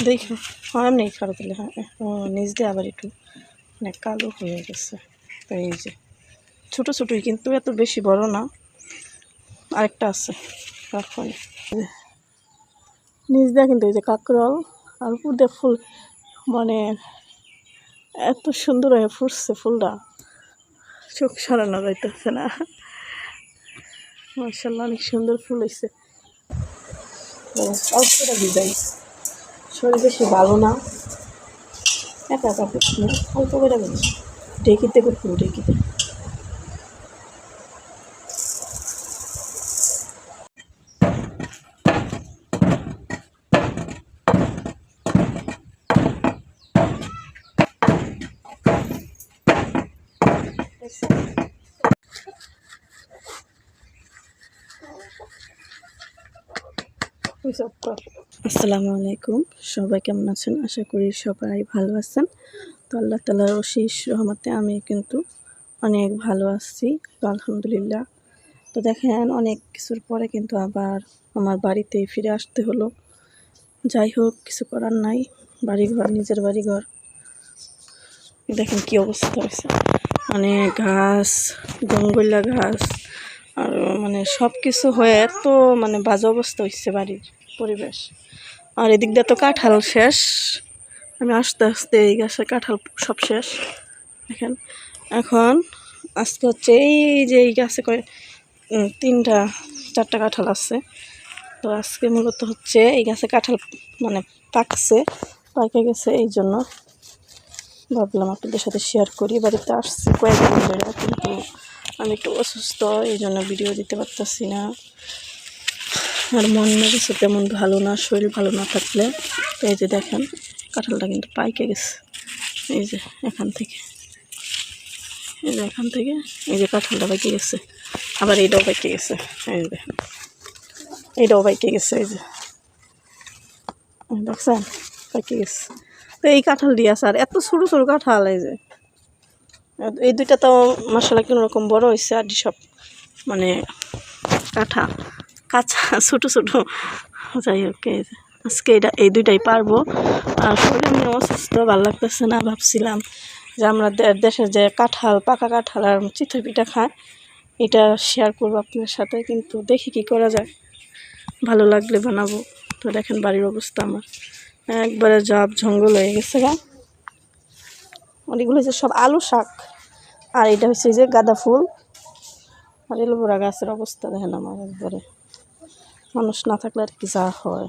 দেখো অনেক খারাপ দিলে হ্যাঁ নিচ দিয়ে আবার একটু মানে কালো হয়ে গেছে। তো এই যে ছোটো ছোটোই কিন্তু এত বেশি বড় না। আরেকটা আছে এখন নিচ দিয়ে কিন্তু এই যে কাঁকরোল আর উপর দিয়ে ফুল মানে এত সুন্দর হয়ে ফুটছে ফুলটা, চোখ সারানো যাইতেছে না। মাশাআল্লাহ অনেক সুন্দর ফুল হয়েছে। অল্প করে ভিজাই, শরীর বেশি ভালো না, একা একা করছি না, অল্প করে ভিজাই ঢেকিতে করবো ঢেকিতে। আসসালামু আলাইকুম, সবাই কেমন আছেন? আশা করি সবাই ভালো আছেন। তো আল্লাহ তাআলার অশেষ রহমতে আমি কিন্তু অনেক ভালো আছি, তো আলহামদুলিল্লাহ। তো দেখেন অনেক কিছুর পরে কিন্তু আবার আমার বাড়িতে ফিরে আসতে হলো। যাই হোক, কিছু করার নাই, বাড়িঘর নিজের বাড়িঘর। দেখেন কি অবস্থা হয়েছে, মানে ঘাস, জঙ্গলা ঘাস, আর মানে সব কিছু হয়ে এত মানে বাজে অবস্থা হচ্ছে বাড়ির পরিবেশ। আর এদিক দিয়ে তো কাঁঠাল শেষ, আমি আস্তে আস্তে এই গাছের কাঁঠাল সব শেষ। দেখেন এখন আজকে হচ্ছে এই যে এই গাছে তিনটা চারটা কাঁঠাল আছে। তো আজকে মূলত হচ্ছে এই গাছে কাঁঠাল মানে পাকছে, পাকে গেছে, এই জন্য ভাবলাম আপনাদের সাথে শেয়ার করি। বাড়িতে আসছি কয়েকদিন ধরে, কিন্তু আমি একটু অসুস্থ, এই জন্য ভিডিও দিতে পারতেছি না। আর মন মেজাজ তেমন ভালো না, শরীর ভালো না থাকলে। তো এই যে দেখেন কাঁঠালটা কিন্তু পাইকে গেছে, এই যে এখান থেকে, এই যে এখান থেকে এই যে কাঁঠালটা পাইকে গেছে, আবার এইটাও পাইকে গেছে, এই যে দেখেন এইটাও পাইকে গেছে, এই যে দেখছেন পাইকে গেছে। তো এই কাঁঠাল দিয়ে আছে, আর এত ছোটো ছোটো কাঁঠাল, এই যে এই দুইটা তো মাশাআল্লাহ কোনোরকম বড় হয়েছে, আর সব মানে কাঁচা ছোটো ছোটো। যাই হোক, আজকে এই দুইটাই পারবো। আর শরীর এমনি অসুস্থ, ভালো লাগতেছে না। ভাবছিলাম যে আমরা দেশের যে কাঁঠাল, পাকা কাঁঠাল আর চিতই পিঠা খায়, এটা শেয়ার করবো আপনার সাথে, কিন্তু দেখি কি করা যায়, ভালো লাগলে বানাবো। তো দেখেন বাড়ির অবস্থা আমার একবারে জাপ জঙ্গল হয়ে গেছে গা। অনেকগুলো যে সব আলু শাক, আর এটা হচ্ছে যে গাঁদা ফুল, আর এলোভেরা গাছের অবস্থা দেখেন আমার একবারে, মানুষ না থাকলে আর কি যা হয়।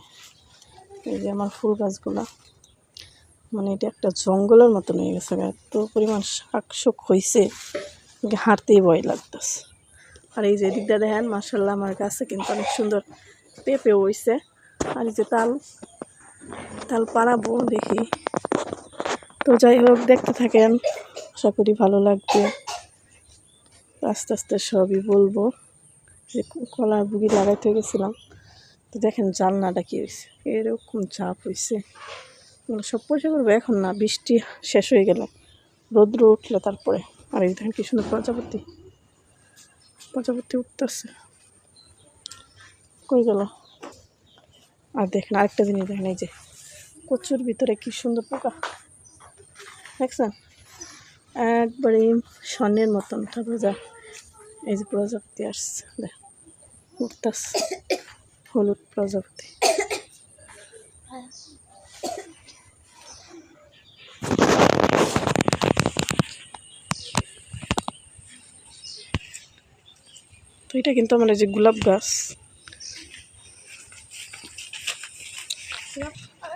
এই যে আমার ফুল গাছগুলা, মানে এটা একটা জঙ্গলের মতন হয়ে গেছে, এত পরিমাণ শাক শোক হয়েছে, হাঁটতেই ভয় লাগতেছে। আর এই যে দিকটা দেখেন মাশাআল্লাহ আমার গাছে কিন্তু অনেক সুন্দর পেঁপে হয়েছে। আর এই যে তাল পাড়াবো দেখি। তো যাই হোক, দেখতে থাকেন, আশা করি ভালো লাগবে। আস্তে আস্তে সবই বলবো। যে কলার বুগি লাগাইতে গেছিলাম, তো দেখেন জানলাটা কি হয়েছে, এরকম চাপ হয়েছে। সব পয়সা করবো এখন না, বৃষ্টি শেষ হয়ে গেল, রৌদ্র উঠলে তারপরে। আর এই দেখেন কি সুন্দর প্রজাপতি উঠতেছে, কই গেল। আর দেখেন আরেকটা জিনিস দেখেন, এই যে কচুর ভিতরে কি সুন্দর পোকা দেখছেন, একবারে স্বর্ণের মতন। তারপরে যা এই যে প্রজাপতি আসছে, দেখ উঠতেছে, হলুদ প্রজাপতি। তো এটা কিন্তু আমার এই যে গোলাপ গাছ।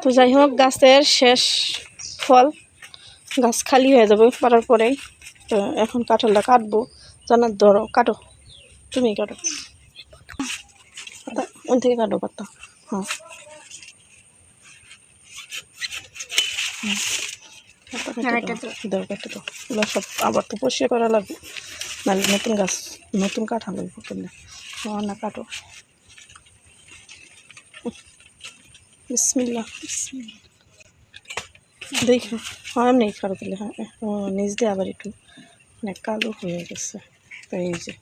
তো যাই হোক, গাছের শেষ ফল, গাছ খালি হয়ে যাবে পারার পরেই। তো এখন কাঁঠালটা কাটবো, জানার ধরো কাটো, তুমি কাটো, ওই থেকে কাটো পাতা। হ্যাঁ দরকারটা তো এগুলো সব আবার তো পরিষ্কার করা লাগবে, নাহলে নতুন গাছ নতুন কাঁঠাল লাগবে করলে। না কাটো, বিসমিল্লাহ দেখো এমনি খারাপ দিলে হ্যাঁ নিচ দিয়ে আবার একটু মানে কালো হয়ে গেছে। তো এই যে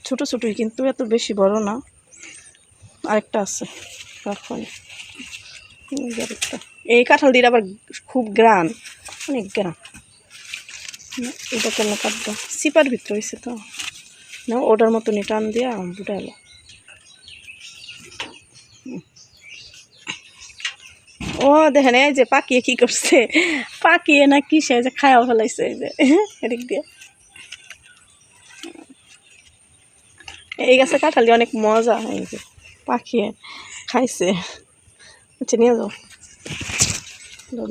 ছোটো ছোটোই কিন্তু এত বেশি বড় না। আরেকটা আছে এখন, এই কাঁঠাল দিয়ে আবার খুব গ্রান, অনেক গ্রান। এটা কেন কাটবো, সিপার ভিতরে হয়েছে তো না, ওটার মতনই টান দিয়া বুটালো। ও দেখেন এই যে পাকিয়ে কি করছে, পাকিয়ে না কি সে যে খাওয়া ফেলাইছে এই যে এদিক দিয়ে। এই গাছে কাঁঠাল দিয়ে অনেক মজা, এই যে পাকিয়ে খাইছে। আচ্ছা নিয়ে যাও,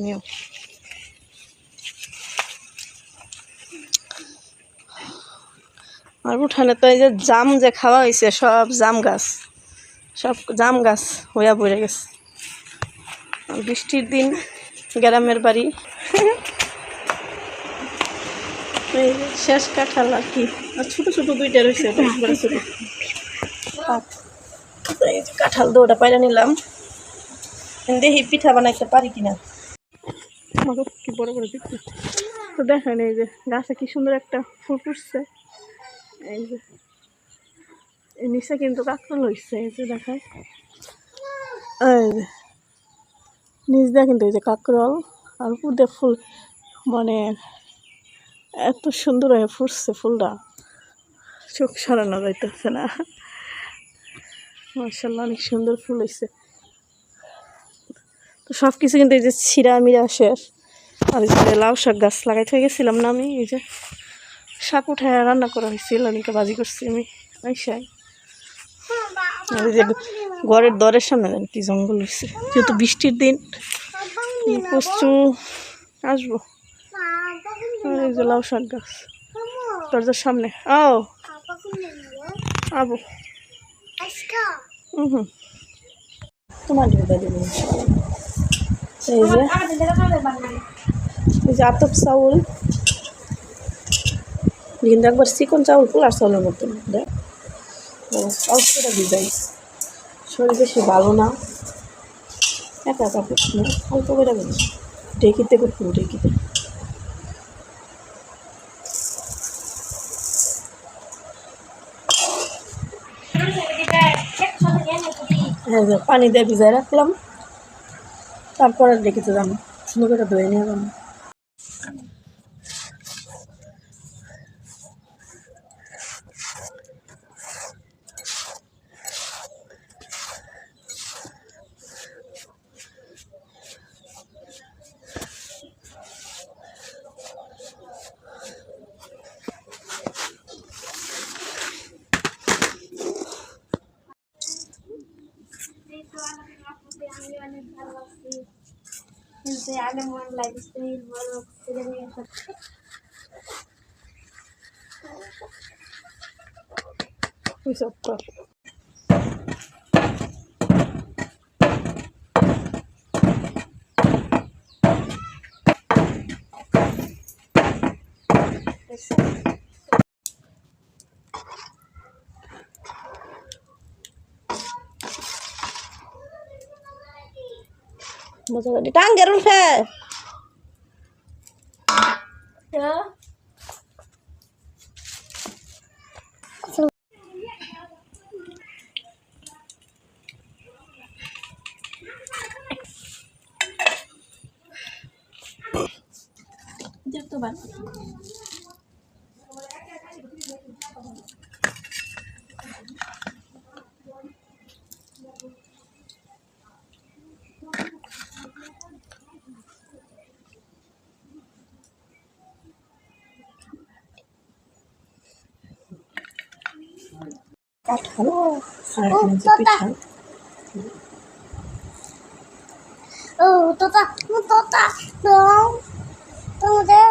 নিও। আর উঠানে তো এই যে জাম যে খাওয়া হয়েছে, সব জাম গাছ, সব জাম গাছ হইয়া পড়ে গেছে। বৃষ্টির দিন গ্রামের বাড়ি। এই শেষ কাঁঠাল আর কি, আর ছোটো ছোটো দুইটা রয়েছে, ছোটো কাঁঠাল দৌড়া পাইরা নিলাম। দেখি পিঠা বানাইতে পারি কিনা। কি বড় বড় দেখতে তো দেখেন, এই যে গাছে কি সুন্দর একটা ফুল ফুটছে। এই যে নিচে কিন্তু কাঁকরোল হয়েছে, এই যে দেখায়, এই যে নিচ দিয়ে কিন্তু এই যে কাঁকরোল, আর উপর দিয়ে ফুল, মানে এত সুন্দর হয়ে ফুটছে ফুলটা, চোখ সরানো যাইতেছে না। মাশাআল্লাহ অনেক সুন্দর ফুল হয়েছে। তো সব কিছু কিন্তু এই যে ছিঁড়া মিরা শেষ। আর এই যে লাউ শাক গাছ লাগাইতে গেছিলাম না আমি, এই যে শাক উঠায় রান্না করা হয়েছিল, অনেকে ভাজি করছি আমি আইসাই। আর এই যে ঘরের দরের সামনে দেন কি জঙ্গল হয়েছে, যেহেতু বৃষ্টির দিন প্রচুর আসবো। আর এই যে লাউ শাক গাছ দরজার সামনে। ও আবু তোমার এই যে আতপ চাউল, কিন্তু একবার চিকন চাউল পোলার চাউলের মতন দেখ, অল্পটা ভিজাই, শরীর বেশি ভালো না, একা একা করছি না, অল্প করে বেশি ঢেকিতে করবো, ঢেকিতে। হ্যাঁ যে পানি দিয়ে ভিজাই রাখলাম, তারপরে ঢেকিতে যাবো, সুন্দর করে ধুয়ে নিয়ে যাবো। মজা করে টাঙ্গের উঠে দেখতে পান। কাঁঠাল আর পিঠা। ও তোতা তোতা তোমাদের